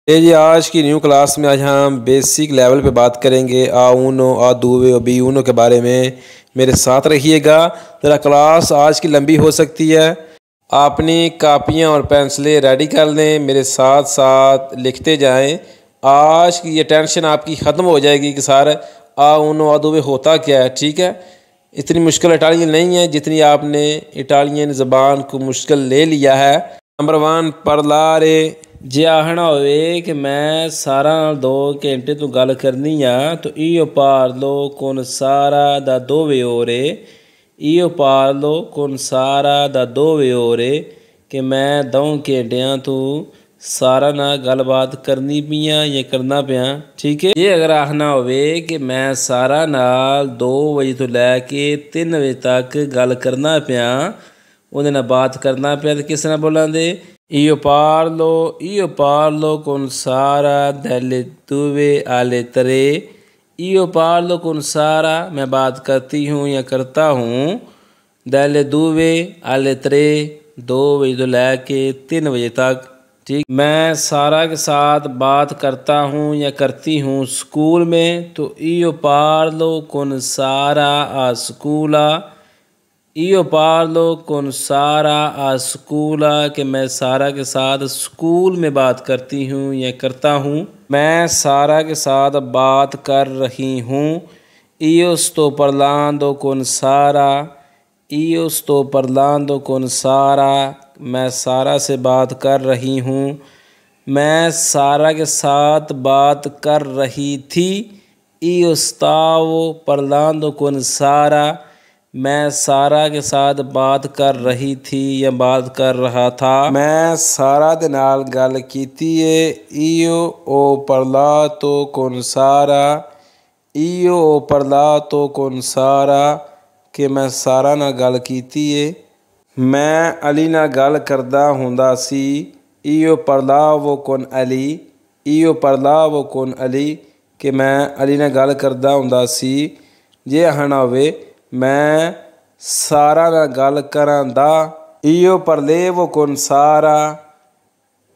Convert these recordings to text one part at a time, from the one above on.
ये जी आज की न्यू क्लास में आज हम बेसिक लेवल पे बात करेंगे आ ऊनो आ दूवे और बी ऊनो के बारे में। मेरे साथ रहिएगा। ज़रा क्लास आज की लंबी हो सकती है। अपनी कापियाँ और पेंसिलें रेडी कर लें, मेरे साथ साथ लिखते जाएं। आज की ये टेंशन आपकी ख़त्म हो जाएगी कि सर आ ऊनो आ दूवे होता क्या है। ठीक है, इतनी मुश्किल इटालियन नहीं है जितनी आपने इटालियन ज़बान को मुश्किल ले लिया है। नंबर 1 परलारे। जे आखना होवे कि मैं सारा नाल 2 घंटे तो गल करनी आ तो इो पार्लो con Sara da dove ore। इो पार्लो con Sara da dove ore कि मैं 2 घंटियां तो सारा नाल गलबात करनी पियां या करना पियां। ठीक है, ये अगर आखना होवे कि मैं सारा नाल 2 बजे तो लैके 3 बजे तक गल करना पियां, उहदे नाल बात करना पिया, तो किस नाल बोलांदे? Io parlo con Sara dalle 2 alle 3। Io parlo con Sara, मैं बात करती हूँ या करता हूँ, dalle 2 alle 3, 2 बजे तो लेके 3 बजे तक। ठीक, मैं सारा के साथ बात करता हूँ या करती हूँ स्कूल में, तो io parlo con Sara a scuola। Io parlo con Sara a scuola कि मैं सारा के साथ स्कूल में बात करती हूँ या करता हूँ। मैं सारा के साथ बात कर रही हूँ। Io sto parlando con Sara। Io sto parlando con Sara, मैं सारा से बात कर रही हूँ। मैं सारा के साथ बात कर रही थी। Io stavo parlando con Sara, मैं सारा के साथ बात कर रही थी या बात कर रहा था। मैं सारा दे नाल गल कीती है। Io ho parlato con Sara। Io ho parlato con Sara कि मैं सारा नाल गल कीती है। मैं अली नाल गल करदा हुंदा सी। Io parlavo con Ali। Io parlavo con Ali कि मैं अली नाल गल करदा हुंदा सी। जे आखना होवे मैं सारा नाल गल करांदा, Io parlavo con Sara।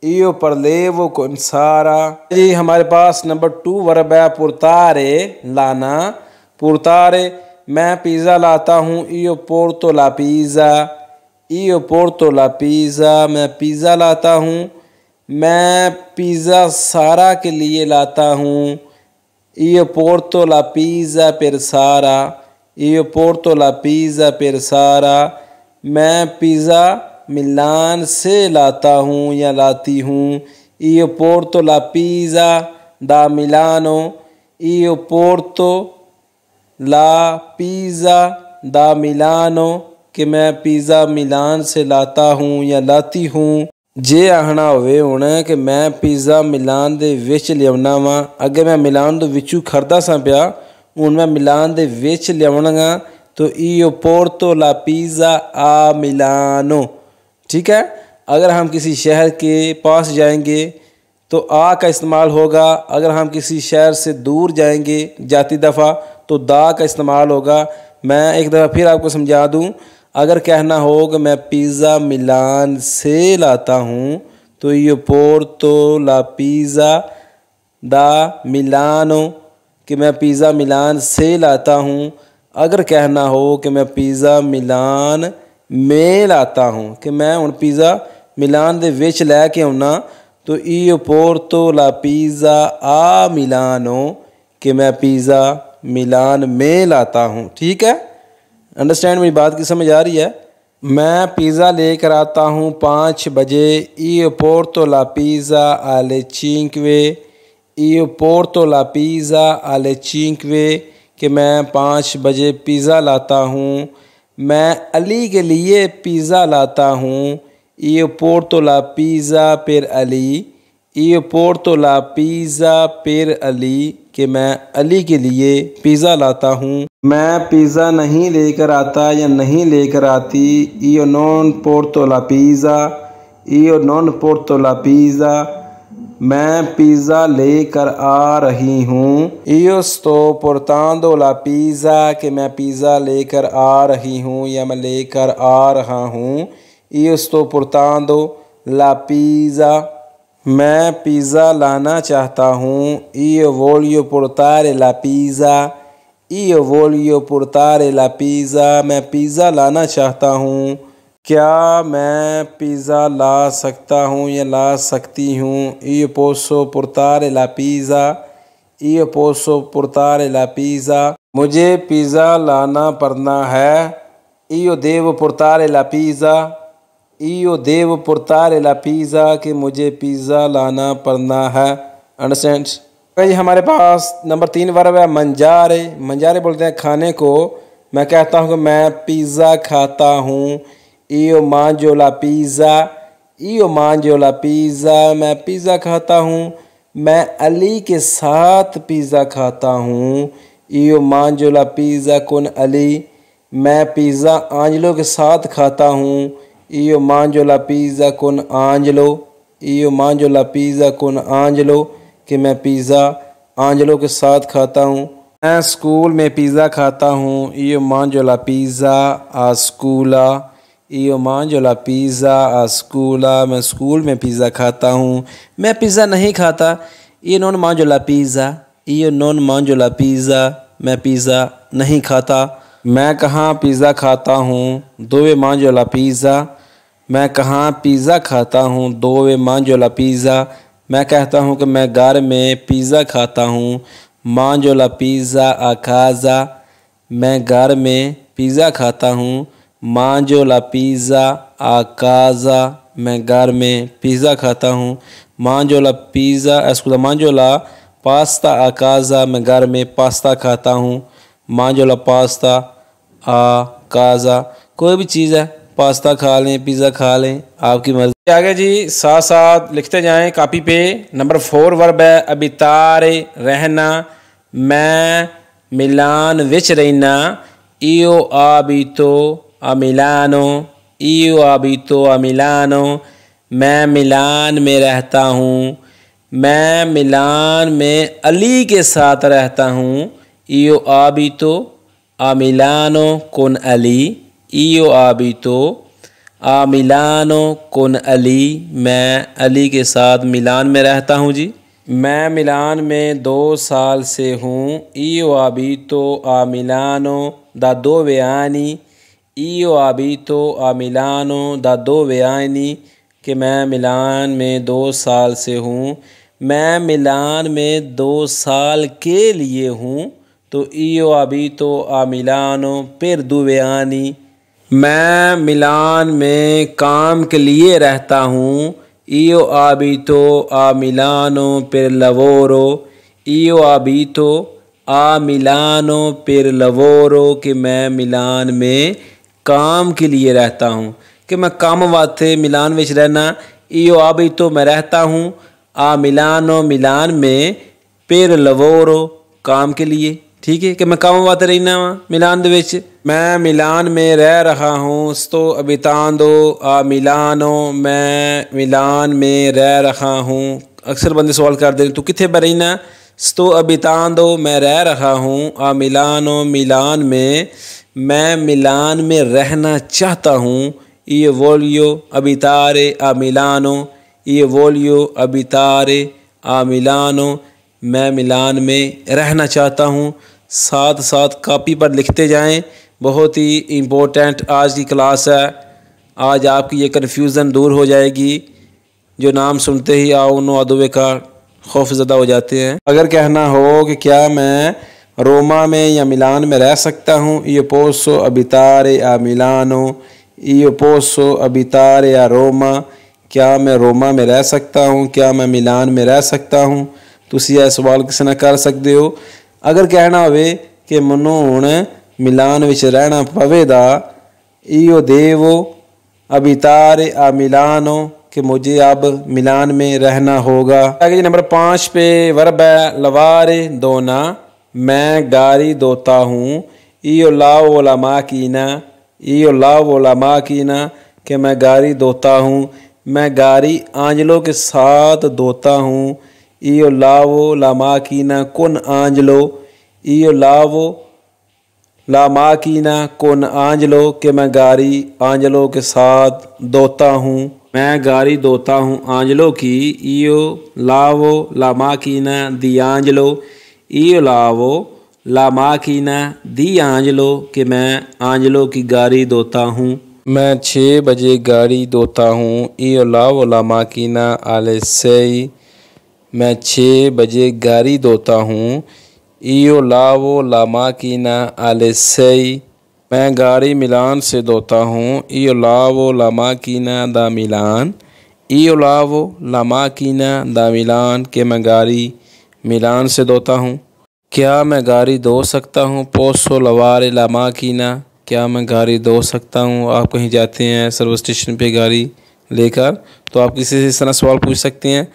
Io parlavo con Sara। जी हमारे पास नंबर 2 वर्ब है portare, लाना। portare, मैं पिज़्ज़ा लाता हूँ। Io porto la pizza। Io porto la pizza, मैं पिज़्ज़ा लाता हूँ। मैं पिज़्ज़ा सारा के लिए लाता हूँ। Io porto la pizza per Sara। Io porto la pizza per Sara, मैं पिज़्ज़ा मिलान से लाता हूँ या लाती हूँ। Io porto la pizza da Milano। Io porto la pizza da Milano कि मैं पिज़्ज़ा मिलान से लाता हूँ या लाती हूँ। जे आखना होवे हुण कि मैं पिज़्ज़ा मिलान दे विच लियाउना वा, अगे मैं मिलान दे विचों खरदा सा पिया, हुण मैं मिलान दे विच लियावणगा, तो Io porto la pizza a Milano। ठीक है, अगर हम किसी शहर के पास जाएंगे तो आ का इस्तेमाल होगा। अगर हम किसी शहर से दूर जाएंगे जाती दफ़ा तो दा का इस्तेमाल होगा। मैं एक दफ़ा फिर आपको समझा दूँ, अगर कहना हो कि मैं पिज़्ज़ा मिलान से लाता हूँ तो Io porto la pizza da Milano कि मैं पिज़्ज़ा मिलान से लाता हूँ। अगर कहना हो कि मैं पिज़्ज़ा मिलान में लाता हूँ कि मैं हुण पिज़्ज़ा मिलान दे विच लैके आउना, तो Io porto la pizza a Milano कि मैं पिज़्ज़ा मिलान में लाता हूँ। ठीक है, अंडरस्टैंड मेरी बात की समझ आ रही है? मैं पिज़्ज़ा लेकर आता हूँ 5 बजे। Io porto la pizza alle 5। Io porto la pizza alle 5 कि मैं 5 बजे पिज़्ज़ा लाता हूँ। मैं अली के लिए पिज़्ज़ा लाता हूँ। Io porto la pizza per Ali। Io porto la pizza per Ali कि मैं अली के लिए पिज़्ज़ा लाता हूँ। मैं पिज़्ज़ा नहीं लेकर आता या नहीं लेकर आती। Io non porto la pizza। Io non porto la pizza, मैं पिज़्ज़ा लेकर आ रही हूँ। Io sto portando la pizza कि मैं पिज़्ज़ा लेकर आ रही हूँ या मैं लेकर आ रहा हूँ। Io sto portando la pizza। मैं पिज़्ज़ा लाना चाहता हूँ। Io voglio portare la pizza। Io voglio portare la pizza। मैं पिज़्ज़ा लाना चाहता हूँ। क्या मैं पिज़्ज़ा ला सकता हूँ या ला सकती हूँ? Io posso portare la pizza। Io posso portare la pizza। मुझे पिज़्ज़ा लाना पड़ना है। Io devo portare la pizza। Io devo portare la pizza कि मुझे पिज़्ज़ा लाना पड़ना है। अंडरस्टैंड? भाई हमारे पास नंबर 3 वर्ब है मंजारे। मंजारे बोलते हैं खाने को। मैं कहता हूँ कि मैं पिज़्ज़ा खाता हूँ। Io mangio la pizza। Io mangio la pizza। मैं पिज़्ज़ा खाता हूँ। मैं अली के साथ पिज़्ज़ा खाता हूँ। Io mangio la pizza con Ali. मैं पिज़्ज़ा आंजलो के साथ खाता हूँ। Io mangio la pizza con Angelo। Io mangio la pizza con Angelo कि मैं पिज़्ज़ा आंजलो के साथ खाता हूँ। मैं स्कूल में पिज़्ज़ा खाता हूँ। Io mangio la pizza a scuola। Io mangio la pizza a scuola। मैं स्कूल में पिज़्ज़ा खाता हूँ। मैं पिज़्ज़ा नहीं खाता। Io non mangio la pizza। Io non mangio la pizza। मैं पिज़्ज़ा नहीं खाता। मैं कहाँ पिज़्ज़ा खाता हूँ। Dove mangio la pizza। मैं कहाँ पिज़्ज़ा खाता हूँ। Dove mangio la pizza। मैं कहता हूँ कि मैं घर में पिज़्ज़ा खाता हूँ। Mangio la pizza a casa। मैं घर में पिज़्ज़ा खाता हूँ। Mangio la pizza a casa। मैं घर में पिज़्ज़ा खाता हूँ। Mangio la pizza scusa mangio la pasta a casa। मैं घर में पास्ता खाता हूँ। Mangio la pasta a casa। कोई भी चीज़ है, पास्ता खा लें, पिज़्ज़ा खा लें, आपकी मर्ज़ी। आगे जी साथ साथ लिखते जाएं कॉपी पे। नंबर 4 वर्ब है अबितारे रहना। मैं मिलान विच रहना। Io abito a Milano। Io abito a Milano। मैं मिलान में रहता हूँ। मैं मिलान में अली के साथ रहता हूँ। Io abito a Milano con Ali। Io abito a Milano con Ali। मैं अली के साथ मिलान में रहता हूँ जी। मैं मिलान में 2 साल से हूँ। Io abito a Milano da 2 anni। Io abito a Milano da 2 anni कि मैं मिलान में 2 साल से हूँ। मैं मिलान में 2 साल के लिए हूँ तो Io abito a Milano per 2 anni। मैं मिलान में काम के लिए रहता हूँ। Io abito a Milano per lavoro। Io abito a Milano per lavoro कि मैं मिलान में काम के लिए रहता हूँ कि मैं काम वास्ते मिलान में रहना। Io abito मैं रहता हूँ a Milano मिलान में per lavoro काम के लिए। ठीक है कि मैं काम वास्ते रहना वा मिलान दे विच। मैं मिलान में रह रहा हूँ। sto abitando a Milano। मैं मिलान में रह रहा हूँ। अक्सर बंदे सवाल कर दे तू किथे पर रहना। sto abitando मैं रह रहा हूँ a Milano मिलान में। मैं मिलान में रहना चाहता हूँ। Io voglio abitare a Milano। Io voglio abitare a Milano। मैं मिलान में रहना चाहता हूँ। साथ साथ कॉपी पर लिखते जाएं। बहुत ही इम्पोर्टेंट आज की क्लास है। आज आपकी ये कन्फ्यूज़न दूर हो जाएगी जो नाम सुनते ही आओ अदुवे का खौफज़दा हो जाते हैं। अगर कहना हो कि क्या मैं रोमा में या मिलान में रह सकता हूँ। Io posso abitare a Milano। Io posso abitare a Roma। क्या मैं रोमा में रह सकता हूँ। क्या मैं मिलान में रह सकता हूँ। तुसी यह सवाल किसी ने कर सकते हो। अगर कहना होवे कि मनु हुण मिलान विच रहना पवेगा। Io devo abitare a Milano कि मुझे अब मिलान में रहना होगा। आगे नंबर 5 पे वर्ब है लवारे धोना। मैं गाड़ी धोता हूँ। Io lavo la macchina। Io lavo la macchina कि मैं गाड़ी धोता हूँ। मैं गाड़ी आंजलो के साथ धोता हूँ। Io lavo la macchina con Angelo। Io lavo la macchina con Angelo कि मैं गाड़ी आंजलो के साथ धोता हूँ। मैं गाड़ी धोता हूँ आंजलो की। io lavo la macchina di Angelo। io lavo la macchina di Angelo कि मैं आंजलो की गाड़ी धोता हूँ। मैं 6 बजे गाड़ी धोता हूँ। io lavo la macchina alle 6। मैं 6 बजे गाड़ी धोता हूँ। io lavo la macchina alle 6। मैं गाड़ी मिलान से धोता हूँ। io lavo la macchina da Milan। io lavo la macchina da Milan कि मैं गाड़ी मिलान से धोता हूँ। क्या मैं गाड़ी धो सकता हूँ? posso lavare la macchina। क्या मैं गाड़ी धो सकता हूँ? आप कहीं जाते हैं सर्विस स्टेशन पे गाड़ी लेकर, तो आप किसी से इस तरह सवाल पूछ सकते हैं,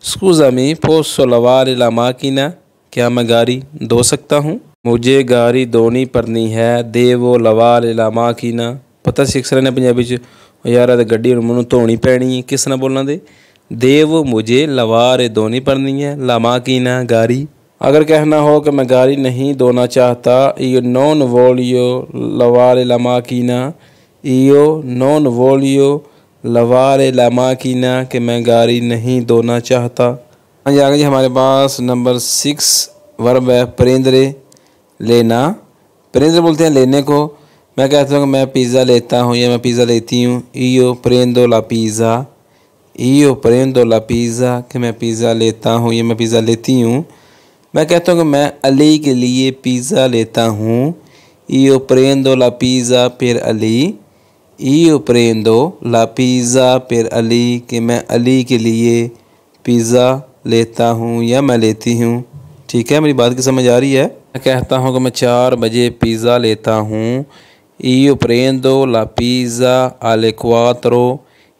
scusami posso lavare la macchina। क्या मैं गाड़ी धो सकता हूँ? मुझे गाड़ी धोनी पड़नी है। devo lavare la macchina। पता सीख सर ने पंजाबी च यार गड्डी मैनू धोनी पैनी है, किस तरह बोलना दे? देव मुझे लवारे धोनी पड़नी है, la macchina गाड़ी। अगर कहना हो कि मैं गाड़ी नहीं धोना चाहता, io non voglio lavare la macchina। io non voglio lavare la macchina कि मैं गाड़ी नहीं धोना चाहता। हाँ आगे जी हमारे पास नंबर 6 वर्ब है prendere लेना। prendere बोलते हैं लेने को। मैं कहता हूँ कि मैं पिज़्ज़ा लेता हूँ या मैं पिज़्ज़ा लेती हूँ। io prendo la pizza। io prendo la pizza कि मैं पिज़्ज़ा लेता हूँ या मैं पिज़्ज़ा लेती हूँ। मैं कहता हूँ कि मैं अली के लिए पिज़्ज़ा लेता हूँ। io prendo la pizza per Ali। io prendo la pizza per Ali कि मैं अली के लिए पिज़्ज़ा लेता हूँ या मैं लेती हूँ। ठीक है, मेरी बात की समझ आ रही है? मैं कहता हूँ कि मैं 4 बजे पिज़्ज़ा लेता हूँ। io prendo la pizza alle 4।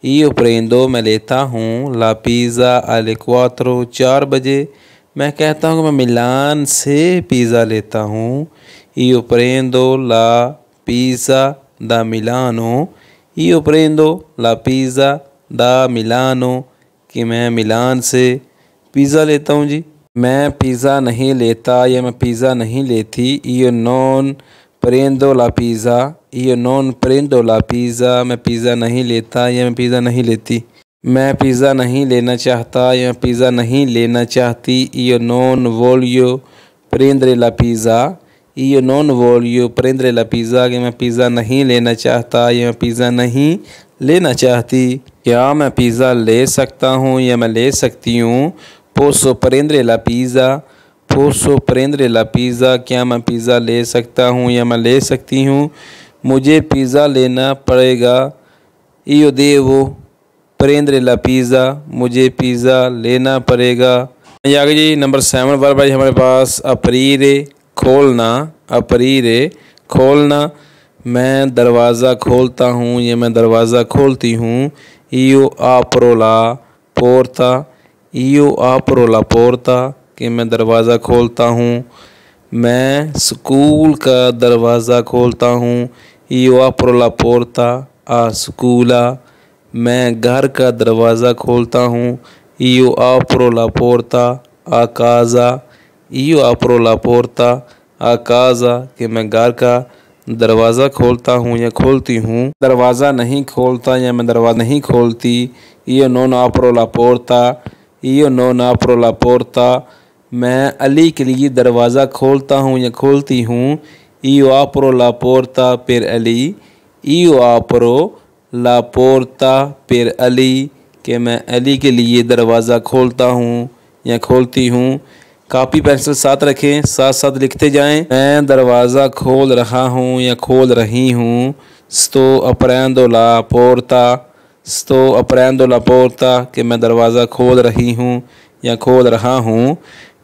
io prendo मैं लेता हूँ la pizza alle 4 4 बजे। मैं कहता हूँ कि मैं मिलान से पिज़्ज़ा लेता हूँ। io prendo la pizza da Milano। io prendo la pizza da Milano कि मैं मिलान से पिज़्ज़ा लेता हूँ जी। मैं पिज़्ज़ा नहीं लेता या मैं पिज़्ज़ा नहीं लेती। io non prendo la pizza। io non prendo la pizza मैं पिज़्ज़ा नहीं लेता या मैं पिज़्ज़ा नहीं लेती। मैं पिज़्ज़ा नहीं लेना चाहता या पिज़्ज़ा नहीं लेना चाहती। io non voglio prendere la pizza। io non voglio prendere la pizza कि मैं पिज़्ज़ा नहीं लेना चाहता या मैं पिज़्ज़ा नहीं लेना चाहती। क्या मैं पिज़्ज़ा ले सकता हूँ या मैं ले सकती हूँ? posso prendere la pizza। posso prendere la pizza क्या मैं पिज़्ज़ा ले सकता हूँ या मैं ले सकती हूँ? मुझे पिज़्ज़ा लेना पड़ेगा। io devo prendere la pizza मुझे पिज़्ज़ा लेना पड़ेगा। आगे जी नंबर 7 वर्ब भाई हमारे पास aprire खोलना। aprire खोलना। मैं दरवाज़ा खोलता हूँ या मैं दरवाज़ा खोलती हूँ। io apro la porta। io apro la porta कि मैं दरवाज़ा खोलता हूँ। मैं स्कूल का दरवाज़ा खोलता हूँ। io apro la porta a scuola। मैं घर का दरवाज़ा खोलता हूँ। io apro la porta a casa। io apro la porta a casa कि मैं घर का दरवाज़ा खोलता हूँ या खोलती हूँ। दरवाज़ा नहीं खोलता या मैं दरवाज़ा नहीं खोलती। io non apro la porta। io non apro la porta मैं अली के लिए दरवाज़ा खोलता हूँ या खोलती हूँ। io apro la porta per Ali। io apro la porta per Ali कि मैं अली के लिए दरवाज़ा खोलता हूँ या खोलती हूँ। कापी पेंसिल साथ रखें, साथ साथ लिखते जाएं। मैं दरवाज़ा खोल रहा हूँ या खोल रही हूँ। sto aprendo la porta। sto aprendo la porta कि मैं दरवाज़ा खोल रही हूँ या खोल रहा हूँ।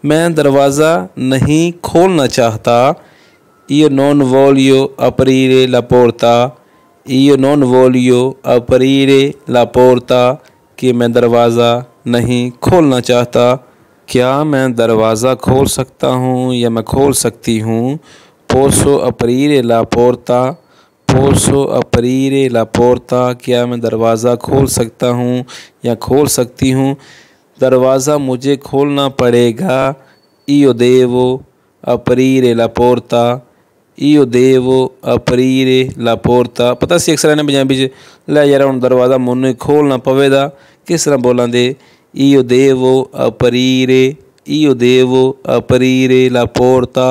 मैं दरवाज़ा नहीं खोलना चाहता। io non voglio aprire la porta। io non voglio aprire la porta कि मैं दरवाज़ा नहीं खोलना चाहता। क्या मैं दरवाज़ा खोल सकता हूँ या मैं खोल सकती हूँ? posso aprire la porta। posso aprire la porta क्या मैं दरवाज़ा खोल सकता हूँ या खोल सकती हूँ? दरवाज़ा मुझे खोलना पड़ेगा। io devo aprire la porta। io devo aprire la porta। पता सी अक्सर ने पंजाबी च लै यार हुण दरवाज़ा मैनू खोलना पवेगा, किस तरह बोलांदे io devo aprire, io devo aprire la porta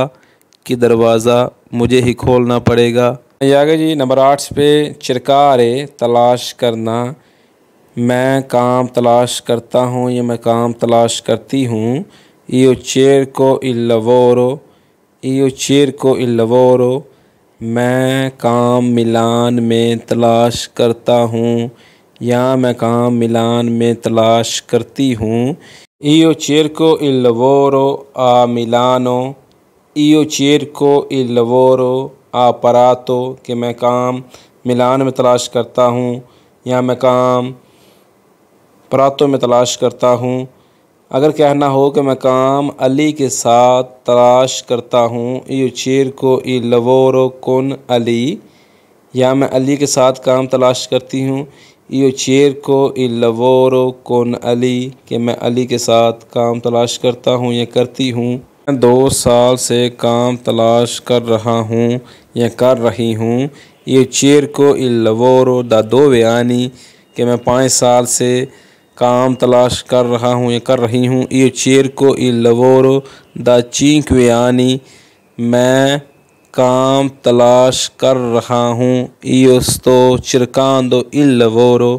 कि दरवाज़ा मुझे ही खोलना पड़ेगा। आगे जी नंबर 8 पे चिरकारे तलाश करना। मैं काम तलाश करता हूँ या मैं काम तलाश करती हूँ। io cerco il lavoro, io cerco il lavoro। मैं काम मिलान में तलाश करता हूँ या मैं काम मिलान में तलाश करती हूँ। io cerco il lavoro a Milano, io cerco il lavoro a Prato कि मैं काम मिलान में तलाश करता हूँ या मैं काम प्रातो में तलाश करता हूँ। अगर कहना हो कि मैं काम अली के साथ तलाश करता हूँ, io cerco il lavoro con Ali, या मैं अली के साथ काम तलाश करती हूँ। io cerco il lavoro con Ali कि मैं अली के साथ काम तलाश करता हूँ या करती हूँ। मैं 2 साल से काम तलाश कर रहा हूँ या कर रही हूँ। io cerco il lavoro da 2 anni कि मैं 5 साल से काम तलाश कर रहा हूँ या कर रही हूँ। io cerco il lavoro da 5 anni मैं काम तलाश कर रहा हूँ। io sto cercando il lavoro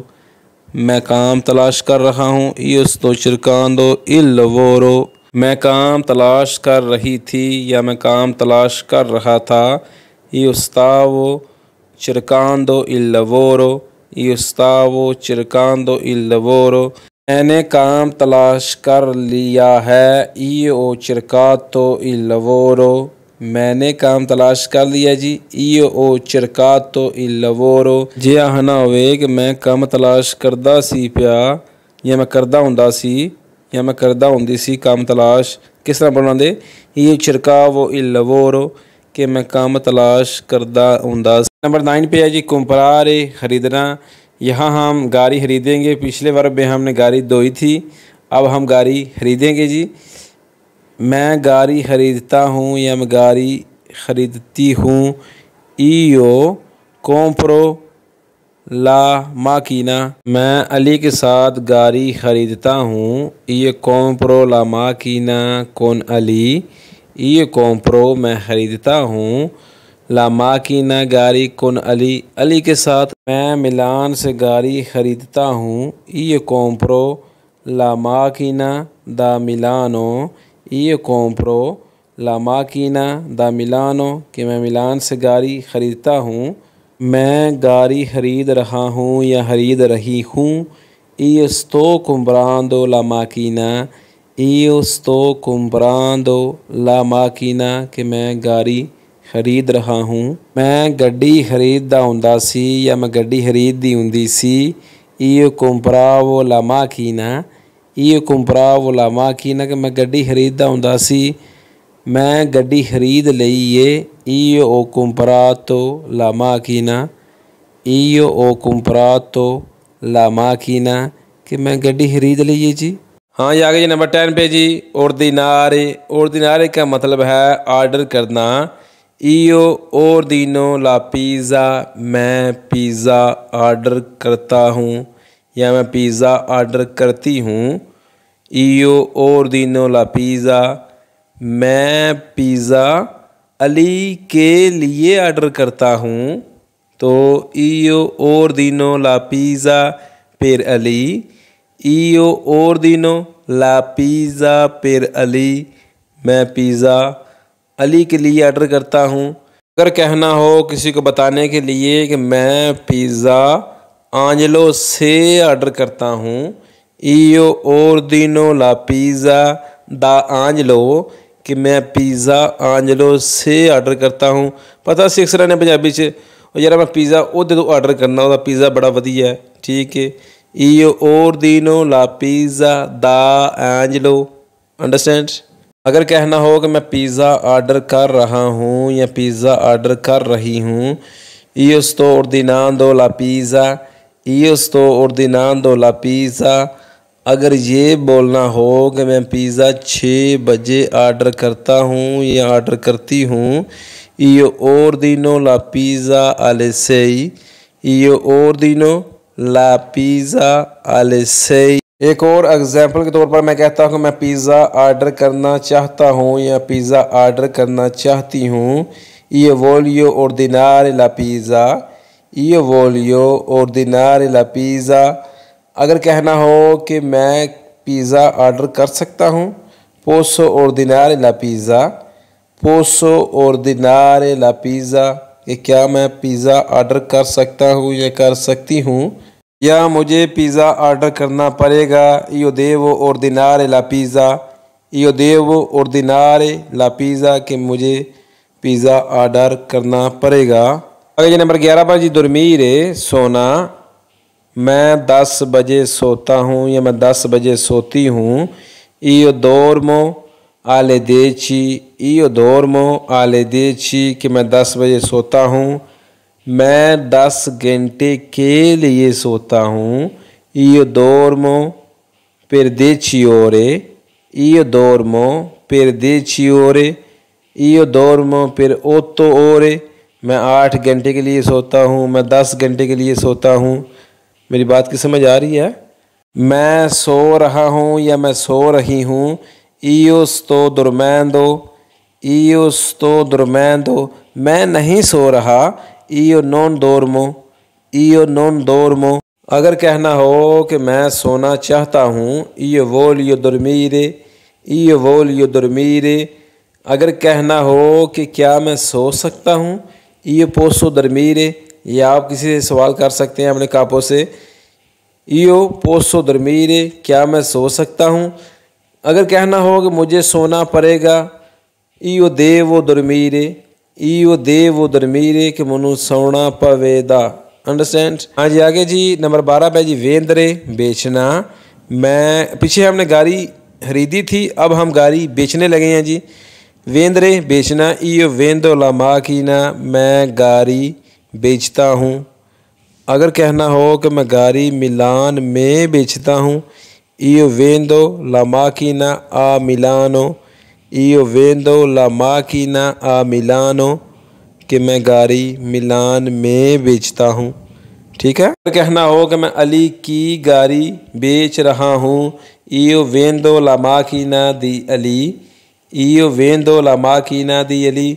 मैं काम तलाश कर रहा हूँ। io sto cercando il lavoro मैं काम तलाश कर रही थी या मैं काम तलाश कर रहा था। io stavo cercando il lavoro, io stavo cercando il lavoro मैंने काम तलाश कर लिया है। io ho cercato il lavoro मैंने काम तलाश कर लिया जी। io ho cercato il lavoro जे आखना होवे कि मैं काम तलाश करदा सी पिया या मैं करदा हुंदा सी या मैं करदा हुंदी सी काम तलाश, किस तरह बोलांदे io cercavo il lavoro कि मैं काम तलाश करदा हुंदा। नंबर 9 पे है जी comprare खरीदना। यहाँ हम गाड़ी खरीदेंगे। पिछले वर्ब में हमने गाड़ी धोई थी, अब हम गाड़ी खरीदेंगे जी। मैं गाड़ी खरीदता हूँ या मैं गाड़ी खरीदती हूँ। io compro la macchina मैं अली के साथ गाड़ी खरीदता हूँ। io compro la macchina con Ali, io compro मैं खरीदता हूँ ला माकिना गाड़ी con अली अली के साथ। मैं मिलान से गाड़ी खरीदता हूँ। io compro la macchina da Milano, io compro la macchina da Milano कि मैं मिलान से गाड़ी खरीदता हूँ। मैं गाड़ी खरीद रहा हूँ या खरीद रही हूँ। io sto comprando la macchina, io sto comprando la macchina कि मैं गाड़ी खरीद रहा हूँ। मैं गड्डी खरीददा हुंदा सी या मैं गड्डी खरीददी हुंदी सी। io compravo la macchina, io compravo la macchina कि मैं गड्डी खरीददा हुंदा सी। मैं गड्डी खरीद लई है। io ho comprato la macchina, io ho comprato la macchina कि मैं गड्डी खरीद ली है जी। हाँ ये आगे जी नंबर 10 पे जी ordinare। ordinare का मतलब है ऑर्डर करना। io ordino la pizza मैं पिज़्ज़ा ऑर्डर करता हूँ या मैं पिज़्ज़ा ऑर्डर करती हूँ। io ordino la pizza मैं पिज़्ज़ा अली के लिए ऑर्डर करता हूँ। तो io ordino la pizza per Ali, io ordino la pizza per Ali मैं पिज़्ज़ा अली के लिए ऑर्डर करता हूँ। अगर कहना हो किसी को बताने के लिए कि मैं पिज़्ज़ा आंजलो से ऑर्डर करता हूँ। io ordino la pizza da आंजलो कि मैं पिज़्ज़ा आंजलो से ऑर्डर करता हूँ। पता सी अक्सर ने पंजाबी च यार मैं पिज़्ज़ा ਉਹਦੇ ਤੋਂ ऑर्डर करना, ਉਹਦਾ पिज़्ज़ा बड़ा ਵਧੀਆ है। ठीक है, io ordino la pizza da Angelo, understand. अगर कहना हो कि मैं पिज़्ज़ा ऑर्डर कर रहा हूँ या पिज़्ज़ा ऑर्डर कर रही हूँ। io sto ordinando la pizza, io sto ordinando la pizza। अगर ये बोलना हो कि मैं पिज़्ज़ा 6 बजे ऑर्डर करता हूँ या ऑर्डर करती हूँ। Io ordino la pizza alle 6. Io ordino la pizza alle 6। एक और एग्जाम्पल के तौर पर मैं कहता हूँ कि मैं पिज़्ज़ा ऑर्डर करना चाहता हूँ या पिज़्ज़ा ऑर्डर करना चाहती हूँ। Io voglio ordinare la pizza। Io voglio ordinare la pizza। अगर कहना हो कि मैं पिज़्ज़ा ऑर्डर कर सकता हूँ, posso ordinare la pizza। posso ordinare la pizza कि क्या मैं पिज़्ज़ा ऑर्डर कर सकता हूँ या कर सकती हूँ, या मुझे पिज़्ज़ा ऑर्डर करना पड़ेगा। Io devo ordinare la pizza। Io devo ordinare la pizza कि मुझे पिज़्ज़ा ऑर्डर करना पड़ेगा। अगर ये नंबर 11 पर जी dormire सोना। मैं 10 बजे सोता हूँ या मैं 10 बजे सोती हूँ। Io dormo alle 10। Io dormo alle 10 कि मैं 10 बजे सोता हूँ। मैं 10 घंटे के लिए सोता हूँ। Io dormo per 10 ore। Io dormo per 10 ore। Io dormo per 8 ore। मैं 8 घंटे के लिए सोता हूँ, मैं 10 घंटे के लिए सोता हूँ। मेरी बात की समझ आ रही है? मैं सो रहा हूँ या मैं सो रही हूँ। Io sto dormendo। Io sto dormendo। मैं नहीं सो रहा। Io non dormo। Io non dormo। अगर कहना हो कि मैं सोना चाहता हूँ, Io voglio dormire। Io voglio dormire। अगर कहना हो कि क्या मैं सो सकता हूँ, Io posso dormire। या आप किसी से सवाल कर सकते हैं अपने कापों से, Io posso dormire क्या मैं सो सकता हूँ। अगर कहना हो कि मुझे सोना पड़ेगा, Io devo dormire। Io devo dormire कि मनु सोना पवेदा। अंडरस्टैंड? हाँ जी, आगे जी नंबर 12 पे जी वेंदरे बेचना। मैं पीछे हमने गाड़ी खरीदी थी, अब हम गाड़ी बेचने लगे हैं जी। वेंदरे बेचना। Io vendo la macchina मैं गाड़ी बेचता हूँ। अगर कहना हो कि मैं गाड़ी मिलान में बेचता हूँ, Io vendo la macchina a Milano। Io vendo la macchina a Milano कि मैं गाड़ी मिलान में बेचता हूँ। ठीक है। अगर कहना हो कि मैं अली की गाड़ी बेच रहा हूँ, Io vendo la macchina di Ali। Io vendo la macchina di Ali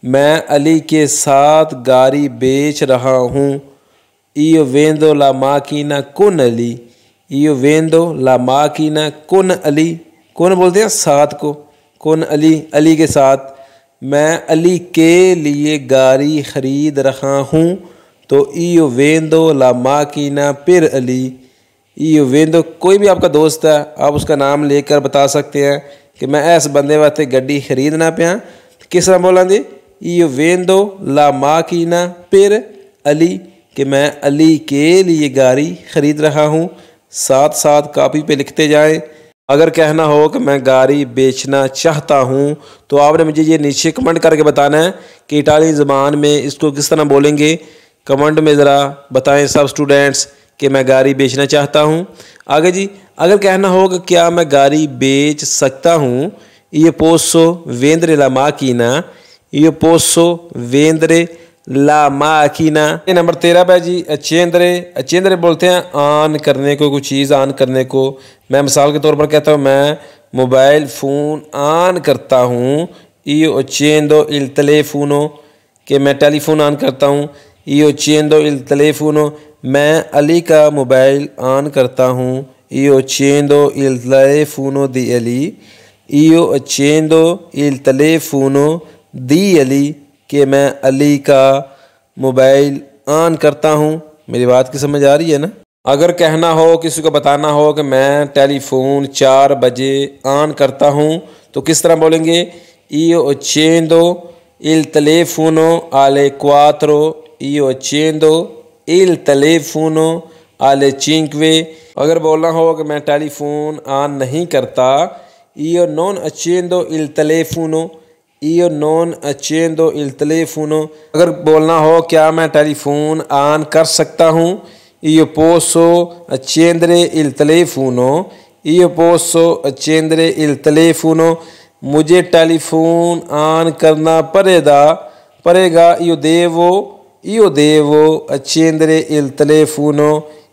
मैं अली के साथ गाड़ी बेच रहा हूँ। Io vendo la macchina con Ali। Io vendo la macchina con Ali। कौन बोलते हैं? साथ को। कौन अली, अली के साथ। मैं अली के लिए गाड़ी ख़रीद रहा हूँ, तो Io vendo la macchina per Ali। Io vendo कोई भी आपका दोस्त है, आप उसका नाम लेकर बता सकते हैं कि मैं ऐस बंदे वास्ते गड्डी खरीदना पिया। किस तरह बोला जी? Io vendo la macchina per Ali कि मैं अली के लिए गाड़ी ख़रीद रहा हूँ। साथ साथ कापी पे लिखते जाएं। अगर कहना हो कि मैं गाड़ी बेचना चाहता हूँ, तो आपने मुझे ये नीचे कमेंट करके बताना है कि इटालियन ज़बान में इसको किस तरह बोलेंगे। कमेंट में ज़रा बताएं सब स्टूडेंट्स कि मैं गाड़ी बेचना चाहता हूँ। आगे जी, अगर कहना हो कि क्या मैं गाड़ी बेच सकता हूँ, Io posso vendere la macchina। Io posso vendere la macchina। ये नंबर 13 पे जी अचेंद्रे। अचेंद्रे बोलते हैं ऑन करने को, कोई चीज़ ऑन करने को। मैं मिसाल के तौर पर कहता हूँ मैं मोबाइल फ़ोन ऑन करता हूँ, Io accendo il telefono कि मैं टेलीफोन ऑन करता हूँ, Io accendo il telefono मैं अली का मोबाइल ऑन करता हूँ, Io accendo il telefono di Ali। Io accendo il telefono di Ali कि मैं अली का मोबाइल ऑन करता हूँ। मेरी बात की समझ आ रही है ना? अगर कहना हो, किसी को बताना हो कि मैं टेलीफोन 4 बजे ऑन करता हूँ, तो किस तरह बोलेंगे? Io accendo il telefono alle 4। Io accendo il telefono alle 5। अगर बोलना हो कि मैं टेलीफोन ऑन नहीं करता, Io non accendo il telefono। Io non accendo il telefono। अगर बोलना हो क्या मैं टेलीफोन ऑन कर सकता हूँ, Io posso accendere il telefono। Io posso accendere il telefono मुझे टेलीफोन ऑन करना पड़ेगा, पड़ेगा। io devo accendere il telefono,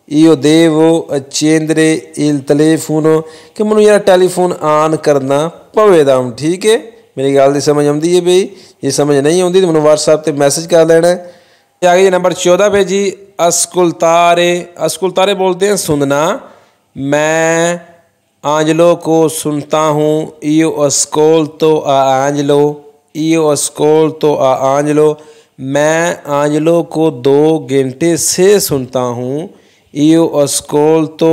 io devo accendere il telefono कि मैनू यार टेलीफोन ऑन करना पवेगा। ठीक है, मेरी गल की समझ आती है भाई। ये समझ नहीं आती तो मैंने व्हाट्सएप पे मैसेज कर देना है। आगे जी नंबर 14 पे जी अस्कुल्तारे। अस्कुल्तारे बोलते हैं सुनना। मैं आंजलो को सुनता हूँ। io ascolto a Angelo, io ascolto a Angelo मैं आंजलो को 2 घंटे से सुनता हूँ। io ascolto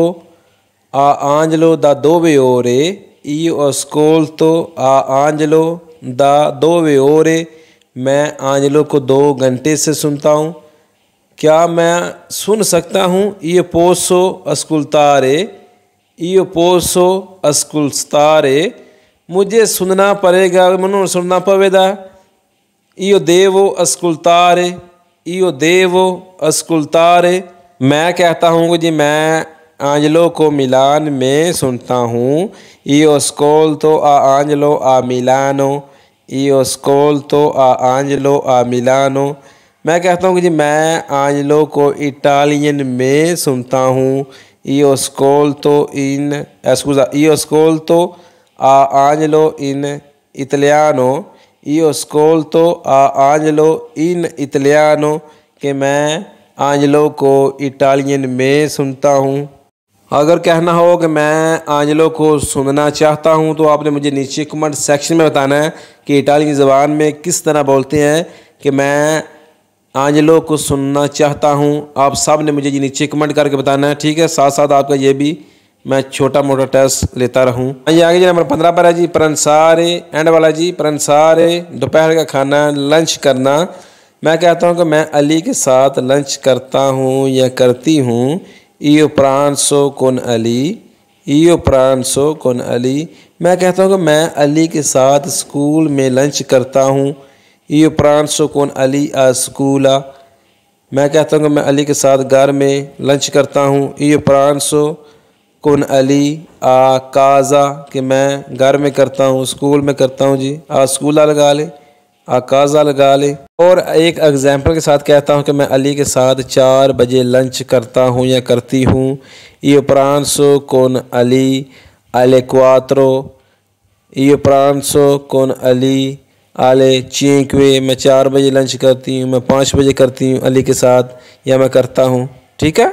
a Angelo da 2 ore, io ascolto a Angelo da 2 ore मैं आंजलो को 2 घंटे से सुनता हूँ। क्या मैं सुन सकता हूँ? io posso ascoltare, io posso ascoltare मुझे सुनना पड़ेगा, मैनू सुनना पवेगा। io devo ascoltare, io devo ascoltare मैं कहता हूँ कि जी मैं आंजलो को मिलान में सुनता हूँ। io ascolto a Angelo a Milano, io ascolto a Angelo a Milano मैं कहता हूँ कि जी मैं आंजलो को इटालियन में सुनता हूँ। io ascolto io ascolto a Angelo in italiano, io ascolto a Angelo in italiano कि मैं आंजलो को इटालियन में सुनता हूँ। अगर कहना हो कि मैं आंजलो को सुनना चाहता हूँ तो आपने मुझे नीचे कमेंट सेक्शन में बताना है कि इटालियन ज़बान में किस तरह बोलते हैं कि मैं आंजलो को सुनना चाहता हूँ। आप सब ने मुझे नीचे कमेंट करके बताना है। ठीक है, साथ साथ आपका ये भी मैं छोटा मोटा टेस्ट लेता रहूँ। ये आगे जी नंबर 15 पर है जी प्रंसारे। एंड वाला जी प्रंसारे दोपहर का खाना, लंच करना। मैं कहता हूँ कि मैं अली के साथ लंच करता हूँ या करती हूँ। io pranzo con Ali, io pranzo con Ali मैं कहता हूँ कि मैं अली के साथ स्कूल में लंच करता हूँ। io pranzo con Ali a scuola मैं कहता हूँ कि मैं अली के साथ घर में लंच करता हूँ। io pranzo con Ali a casa कि मैं घर में करता हूँ, स्कूल में करता हूँ जी। आ स्कूला लगा ले, आ काजा लगा ले। और एक एग्जांपल के साथ कहता हूँ कि मैं अली के साथ 4 बजे लंच करता हूँ या करती हूँ। io pranzo con Ali alle 4, io pranzo con Ali alle 5 मैं 4 बजे लंच करती हूँ, मैं 5 बजे करती हूँ अली के साथ या मैं करता हूँ। ठीक है,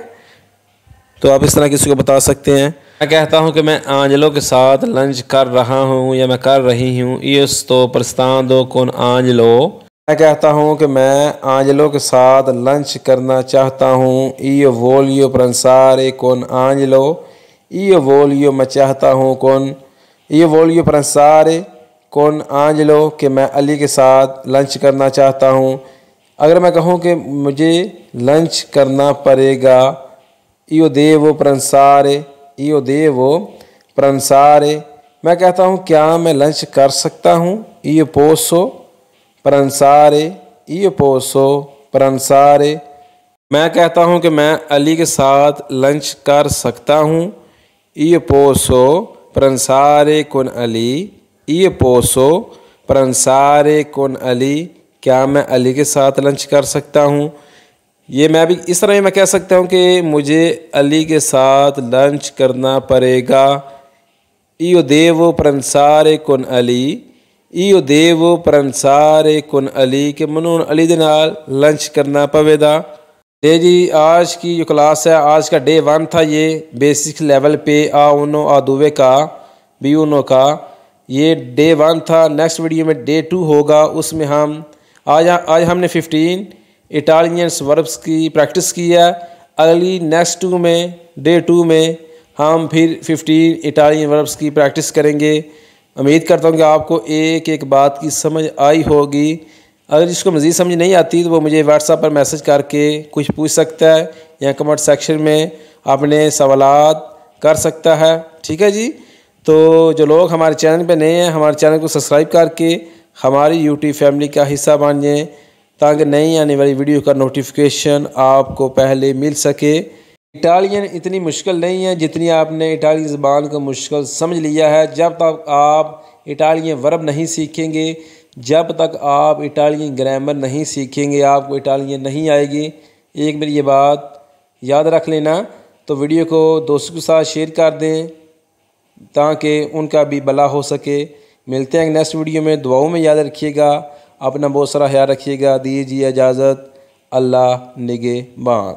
तो आप इस तरह किसी को बता सकते हैं। मैं कहता हूँ कि मैं आंजलो के साथ लंच कर रहा हूँ या मैं कर रही हूँ। io sto prestando con Angelo मैं कहता हूँ कि मैं आंजलो के साथ लंच करना चाहता हूँ। io voglio pranzare con Angelo, io voglio मैं चाहता हूँ io voglio pranzare con Angelo कि मैं अली के साथ लंच करना चाहता हूँ। अगर मैं कहूँ कि मुझे लंच करना पड़ेगा, io devo pranzare, io devo pranzare मैं कहता हूँ क्या मैं लंच कर सकता हूँ। io posso pranzare, io posso pranzare मैं कहता हूँ कि मैं अली के साथ लंच कर सकता हूँ। io posso pranzare con Ali, io posso pranzare con Ali क्या मैं अली के साथ लंच कर सकता हूँ। ये मैं भी इस तरह मैं कह सकता हूँ कि मुझे अली के साथ लंच करना पड़ेगा। io devo pranzare con Ali, io devo pranzare con Ali कि मैनू अली दे नाल लंच करना पवेगा। ये जी आज की जो क्लास है, आज का डे 1 था। ये बेसिक लेवल पे आ उनो आ दुवे का बी उनो का ये डे 1 था। नेक्स्ट वीडियो में डे 2 होगा। उसमें हम आज हमने 15 इटालियन वर्ब्स की प्रैक्टिस की है। अगली नेक्स्ट डे 2 में हम फिर 15 इटालियन वर्ब्स की प्रैक्टिस करेंगे। उम्मीद करता हूँ कि आपको एक एक बात की समझ आई होगी। अगर जिसको मज़ीद समझ नहीं आती तो वो मुझे व्हाट्सएप पर मैसेज करके कुछ पूछ सकता है या कमेंट सेक्शन में अपने सवालात कर सकता है। ठीक है जी, तो जो लोग हमारे चैनल पे नए हैं, हमारे चैनल को सब्सक्राइब करके हमारी यूट्यूब फैमिली का हिस्सा बन जाएँ ताकि नई आने वाली वीडियो का नोटिफिकेशन आपको पहले मिल सके। इटालियन इतनी मुश्किल नहीं है जितनी आपने इटालियन ज़बान को मुश्किल समझ लिया है। जब तक आप इटालियन वर्ब नहीं सीखेंगे, जब तक आप इटालियन ग्रामर नहीं सीखेंगे आपको इटालियन नहीं आएगी। एक मेरी ये बात याद रख लेना। तो वीडियो को दोस्तों के साथ शेयर कर दें ताकि उनका भी भला हो सके। मिलते हैं नेक्स्ट वीडियो में। दुआओं में याद रखिएगा। अपना बहुत सारा ख्याल रखिएगा। दीजिए इजाज़त। अल्लाह निगहबान।